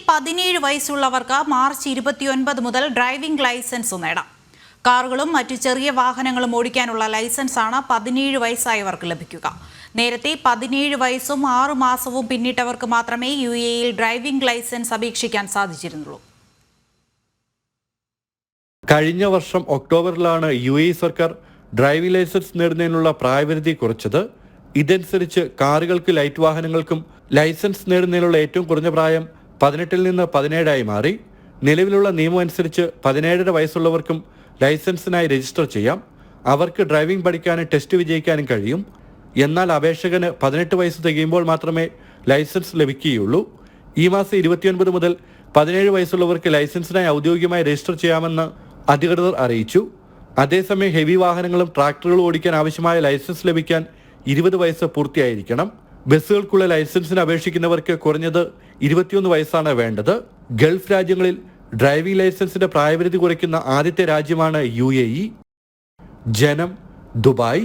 17 വയസ്സുള്ളവർക്ക് March 29 മുതൽ driving licence നേടാം. കാറുകളും മറ്റു ചെറിയ വാഹനങ്ങളും ഓടിക്കാനുള്ള ലൈസൻസാണ് 17 വയസ്സായവർക്ക് ലഭിക്കുക. നേരത്തെ 17 വയസ്സും 6 മാസവും പിന്നിട്ടവർക്ക് മാത്രമേ UAEയിൽ ഡ്രൈവിംഗ് ലൈസൻസ് അപേക്ഷിക്കാൻ സാധിച്ചിരുന്നുള്ളൂ. കഴിഞ്ഞ വർഷം ഒക്ടോബറിലാണ് UAE സർക്കാർ ഡ്രൈവിംഗ് ലൈസൻസ് നേടുന്നതിനുള്ള പ്രായപരിധി കുറച്ചത്. ഇതനുസരിച്ച് കാറുകൾക്ക് ലൈറ്റ് വാഹനങ്ങൾക്കും ലൈസൻസ് നേടുന്നതിനുള്ള ഏറ്റവും കുറഞ്ഞ പ്രായം 18 നിന്ന് 17 മാറി. നിലവിലുള്ള നിയമം അനുസരിച്ച് 17.5 വയസ്സുള്ളവർക്കും ലൈസൻസിനായി രജിസ്റ്റർ ചെയ്യാം. അവർക്ക് ഡ്രൈവിംഗ് പഠിക്കാനും ടെസ്റ്റ് വിജയിക്കാനും കഴിയും. എന്നാൽ അപേക്ഷകന് 18 വയസ്സ് തികയുമ്പോൾ മാത്രമേ ലൈസൻസ് ലഭിക്കുകയുള്ളൂ. ഈ മാസം 29 മുതൽ 17 വയസ്സുള്ളവർക്ക് ലൈസൻസിനായി ഔദ്യോഗികമായി രജിസ്റ്റർ ചെയ്യാമെന്ന് അധികൃതർ അറിയിച്ചു. അതേസമയം ഹെവി വാഹനങ്ങളും ട്രാക്ടറുകളും ഓടിക്കാൻ ആവശ്യമായ ലൈസൻസ് ലഭിക്കാൻ 20 വയസ്സ് പൂർത്തിയായിരിക്കണം. ബസ്സുകൾക്കുള്ള ലൈസൻസിന് അപേക്ഷിക്കുന്നവർക്ക് കുറഞ്ഞത് 21 വയസ്സാണ് വേണ്ടത്. ഗൾഫ് രാജ്യങ്ങളിൽ ഡ്രൈവിംഗ് ലൈസൻസിന്റെ പ്രായപരിധി കുറയ്ക്കുന്ന ആദ്യത്തെ രാജ്യമാണ് UAE. ജനം, ദുബായ്.